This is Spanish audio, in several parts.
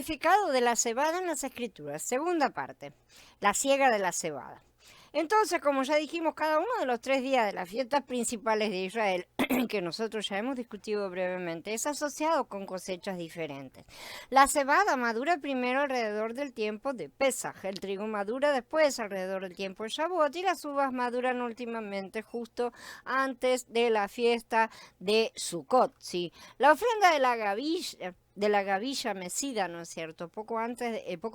significado de la cebada en las Escrituras. Segunda parte, la siega de la cebada. Entonces, como ya dijimos, cada uno de los 3 días de las fiestas principales de Israel, que nosotros ya hemos discutido brevemente, es asociado con cosechas diferentes. La cebada madura primero alrededor del tiempo de Pesaj, el trigo madura después alrededor del tiempo de Shavuot y las uvas maduran últimamente justo antes de la fiesta de Sukkot, ¿sí? La ofrenda de la gavilla mecida, ¿no es cierto? Poco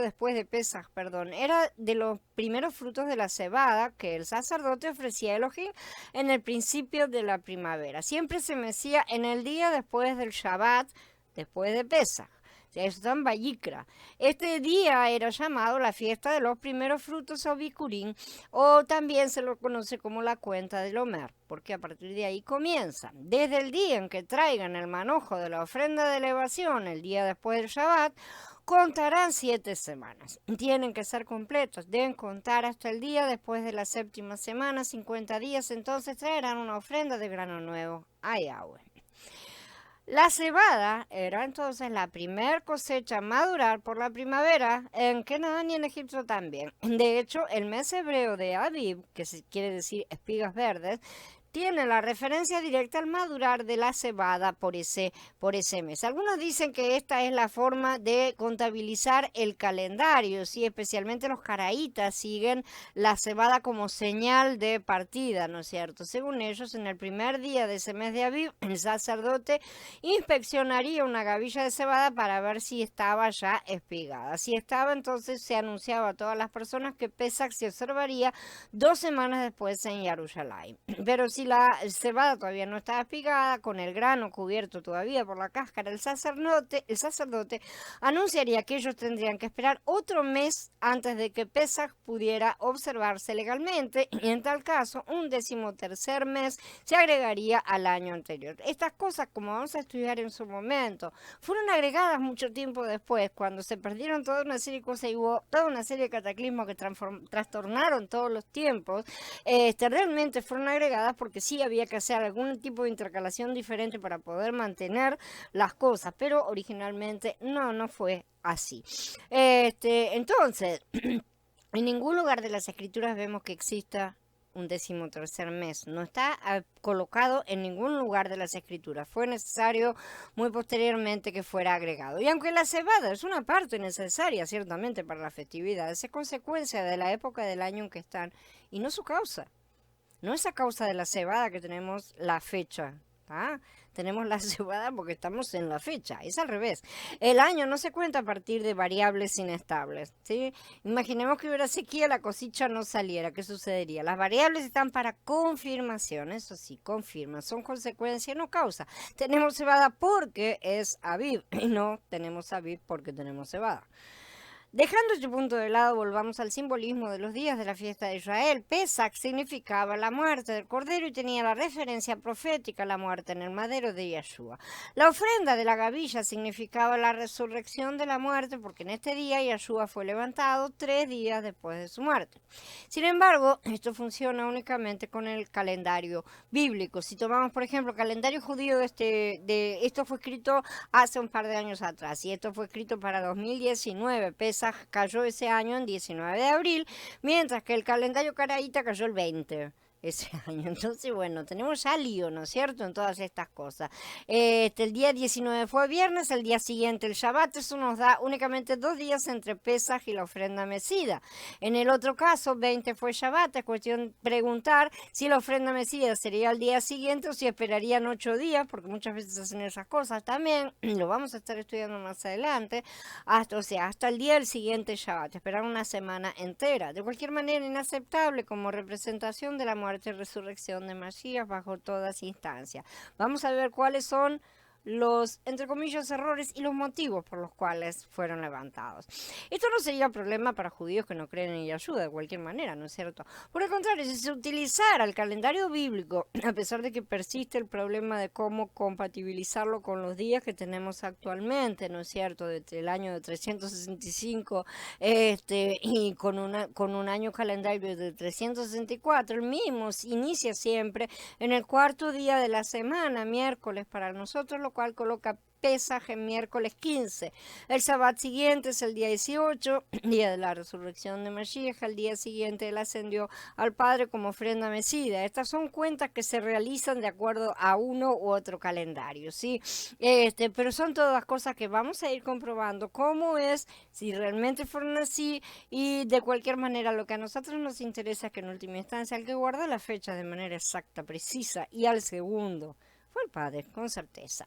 después de Pesaj, perdón, era de los primeros frutos de la cebada que el sacerdote ofrecía a Elohim en el principio de la primavera. Siempre se mecía en el día después del Shabbat, después de Pesaj. Eso está en Vayikra. Este día era llamado la fiesta de los primeros frutos o Bikurim, o también se lo conoce como la cuenta del Omer, porque a partir de ahí comienza. Desde el día en que traigan el manojo de la ofrenda de elevación, el día después del Shabbat, contarán 7 semanas. Tienen que ser completos, deben contar hasta el día después de la 7ª semana, 50 días, entonces traerán una ofrenda de grano nuevo a Yahweh. La cebada era entonces la primer cosecha a madurar por la primavera en Canaán y en Egipto también. De hecho, el mes hebreo de Aviv, que quiere decir espigas verdes, tiene la referencia directa al madurar de la cebada por ese mes. Algunos dicen que esta es la forma de contabilizar el calendario, ¿sí? Especialmente los caraítas siguen la cebada como señal de partida, ¿no es cierto? Según ellos, en el primer día de ese mes de Aviv, el sacerdote inspeccionaría una gavilla de cebada para ver si estaba ya espigada. Si estaba, entonces se anunciaba a todas las personas que Pesach se observaría 2 semanas después en Jerusalén. Pero si la cebada todavía no estaba espigada, con el grano cubierto todavía por la cáscara, el sacerdote anunciaría que ellos tendrían que esperar otro mes antes de que Pesach pudiera observarse legalmente, y en tal caso, un 13º mes se agregaría al año anterior. Estas cosas, como vamos a estudiar en su momento, fueron agregadas mucho tiempo después, cuando se perdieron toda una serie de cosas y hubo toda una serie de cataclismos que trastornaron todos los tiempos. Realmente fueron agregadas porque sí había que hacer algún tipo de intercalación diferente para poder mantener las cosas, pero originalmente no fue así. Entonces, en ningún lugar de las escrituras vemos que exista un 13º mes. No está colocado en ningún lugar de las escrituras. Fue necesario muy posteriormente que fuera agregado. Y aunque la cebada es una parte necesaria ciertamente para las festividades, es consecuencia de la época del año en que están y no su causa. No es a causa de la cebada que tenemos la fecha. Tenemos la cebada porque estamos en la fecha, es al revés. El año no se cuenta a partir de variables inestables, ¿sí? Imaginemos que hubiera sequía, la cosecha no saliera, ¿qué sucedería? Las variables están para confirmación, eso sí, confirman, son consecuencia, no causa. Tenemos cebada porque es Aviv y no tenemos Aviv porque tenemos cebada. Dejando este punto de lado, volvamos al simbolismo de los días de la fiesta de Israel. Pesach significaba la muerte del Cordero y tenía la referencia profética a la muerte en el madero de Yeshua. La ofrenda de la gavilla significaba la resurrección de la muerte, porque en este día Yeshua fue levantado 3 días después de su muerte. Sin embargo, esto funciona únicamente con el calendario bíblico. Si tomamos, por ejemplo, el calendario judío esto fue escrito hace un par de años atrás, y esto fue escrito para 2019. Pesach cayó ese año en 19 de abril, mientras que el calendario caraíta cayó el 20 ese año. Entonces, bueno, tenemos ya lío, ¿no es cierto?, en todas estas cosas. El día 19 fue viernes, el día siguiente el Shabbat, eso nos da únicamente 2 días entre Pesaj y la ofrenda mecida. En el otro caso, 20 fue Shabbat, es cuestión de preguntar si la ofrenda mecida sería al día siguiente o si esperarían 8 días, porque muchas veces hacen esas cosas también, lo vamos a estar estudiando más adelante, hasta el día del siguiente Shabbat, esperar una semana entera. De cualquier manera, inaceptable como representación de la muerte y resurrección de Mashiach bajo todas instancias. Vamos a ver cuáles son los, entre comillas, errores y los motivos por los cuales fueron levantados. Esto no sería problema para judíos que no creen en Yahshua de cualquier manera, ¿no es cierto? Por el contrario, si se utilizara el calendario bíblico, a pesar de que persiste el problema de cómo compatibilizarlo con los días que tenemos actualmente, ¿no es cierto?, desde el año de 365 y con un año calendario de 364, el mismo inicia siempre en el 4.º día de la semana, miércoles para nosotros, lo cual coloca Pesaj en miércoles 15. El Sabbat siguiente es el día 18, día de la resurrección de Mashiach. Al día siguiente él ascendió al Padre como ofrenda mecida. Estas son cuentas que se realizan de acuerdo a uno u otro calendario, ¿sí? Pero son todas cosas que vamos a ir comprobando cómo es, si realmente fueron así, y de cualquier manera lo que a nosotros nos interesa es que en última instancia el que guarda la fecha de manera exacta, precisa y al segundo fue el Padre, con certeza.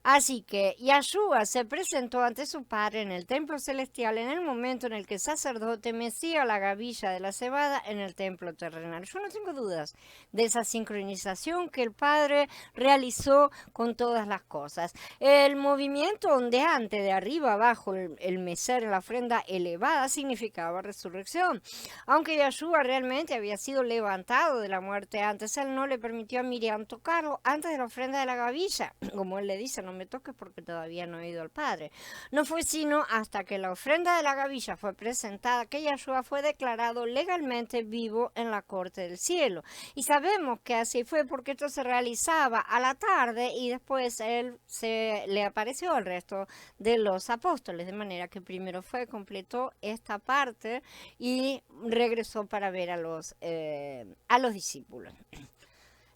Así que Yahshua se presentó ante su Padre en el templo celestial en el momento en el que el sacerdote mecía la gavilla de la cebada en el templo terrenal. Yo no tengo dudas de esa sincronización que el Padre realizó con todas las cosas. El movimiento ondeante de arriba abajo, el mecer en la ofrenda elevada, significaba resurrección. Aunque Yahshua realmente había sido levantado de la muerte antes, él no le permitió a Miriam tocarlo antes de la ofrenda de la gavilla, como él le dice, no me toques porque todavía no he ido al Padre. No fue sino hasta que la ofrenda de la gavilla fue presentada que Yahshua fue declarado legalmente vivo en la corte del cielo. Y sabemos que así fue porque esto se realizaba a la tarde y después él le apareció al resto de los apóstoles, de manera que primero completó esta parte y regresó para ver a los discípulos.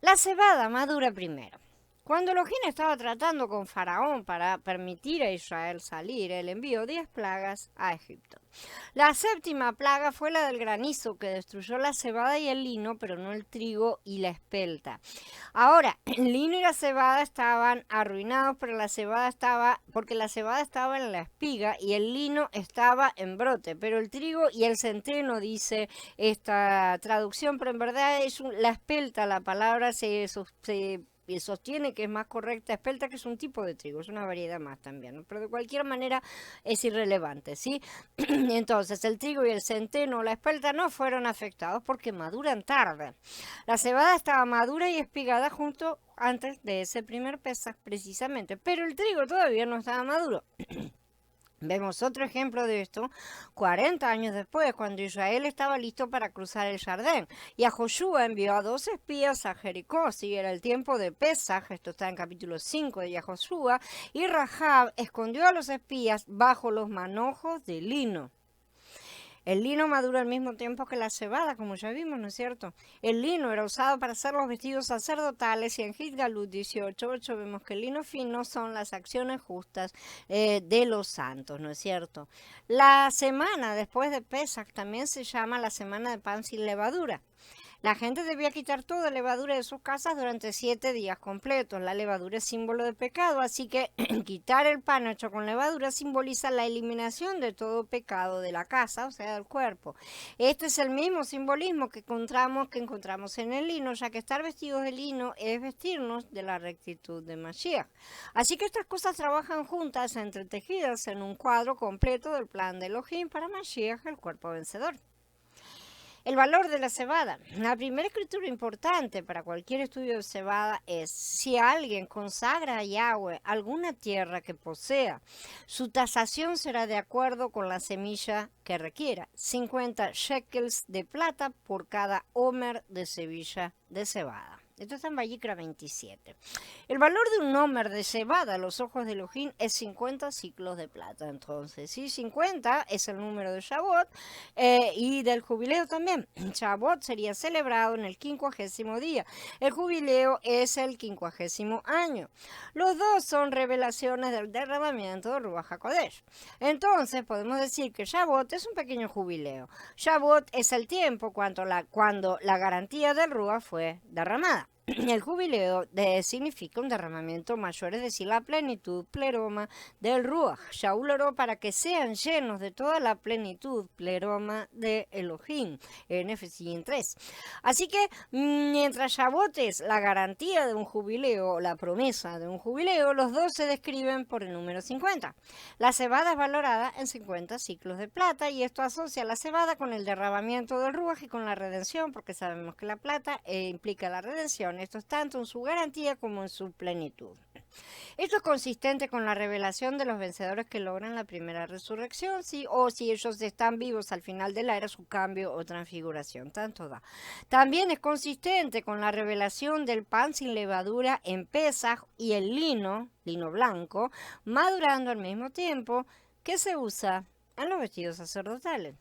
La cebada madura primero. Cuando Elohim estaba tratando con Faraón para permitir a Israel salir, él envió 10 plagas a Egipto. La séptima plaga fue la del granizo, que destruyó la cebada y el lino, pero no el trigo y la espelta. Ahora, el lino y la cebada estaban arruinados, pero porque la cebada estaba en la espiga y el lino estaba en brote, pero el trigo y el centeno, dice esta traducción, pero en verdad es la espelta, la palabra se sostiene que es más correcta espelta, que es un tipo de trigo, es una variedad más también, ¿no? Pero de cualquier manera es irrelevante, ¿sí? Entonces el trigo y el centeno, la espelta, no fueron afectados porque maduran tarde. La cebada estaba madura y espigada junto antes de ese primer Pesaj precisamente, pero el trigo todavía no estaba maduro. Vemos otro ejemplo de esto 40 años después, cuando Israel estaba listo para cruzar el Jordán. Y a Josué envió a 2 espías a Jericó, si era el tiempo de Pesaj, esto está en capítulo 5 de Yahoshua, y Rahab escondió a los espías bajo los manojos de lino. El lino madura al mismo tiempo que la cebada, como ya vimos, ¿no es cierto? El lino era usado para hacer los vestidos sacerdotales y en Gitgalut 18:8 vemos que el lino fino son las acciones justas de los santos, ¿no es cierto? La semana después de Pesach también se llama la semana de pan sin levadura. La gente debía quitar toda levadura de sus casas durante 7 días completos. La levadura es símbolo de pecado, así que quitar el pan hecho con levadura simboliza la eliminación de todo pecado de la casa, o sea, del cuerpo. Este es el mismo simbolismo que encontramos en el lino, ya que estar vestidos de lino es vestirnos de la rectitud de Mashiach. Así que estas cosas trabajan juntas, entretejidas en un cuadro completo del plan de Elohim para Mashiach, el cuerpo vencedor. El valor de la cebada. La primera escritura importante para cualquier estudio de cebada es: si alguien consagra a Yahweh alguna tierra que posea, su tasación será de acuerdo con la semilla que requiera, 50 shekels de plata por cada homer de semilla de cebada. Esto está en Vayikra 27. El valor de un homer de cebada a los ojos de Elohim es 50 ciclos de plata. Entonces, ¿sí? 50 es el número de Shavuot y del jubileo también. Shavuot sería celebrado en el 50º día. El jubileo es el 50º año. Los dos son revelaciones del derramamiento de Ruach HaKodesh. Entonces, podemos decir que Shavuot es un pequeño jubileo. Shavuot es el tiempo cuando la garantía del Ruach fue derramada. El jubileo significa un derramamiento mayor, es decir, la plenitud, pleroma del Ruach. Shaul oró para que sean llenos de toda la plenitud, pleroma de Elohim, en Efesios 3. Así que, mientras Shavuot es la garantía de un jubileo, la promesa de un jubileo, los dos se describen por el número 50. La cebada es valorada en 50 ciclos de plata, y esto asocia la cebada con el derramamiento del Ruach y con la redención, porque sabemos que la plata implica la redención. Esto es tanto en su garantía como en su plenitud. Esto es consistente con la revelación de los vencedores que logran la primera resurrección, ¿sí? O si ellos están vivos al final de la era, su cambio o transfiguración, tanto da. También es consistente con la revelación del pan sin levadura en Pesaj y el lino blanco, madurando al mismo tiempo, que se usa en los vestidos sacerdotales.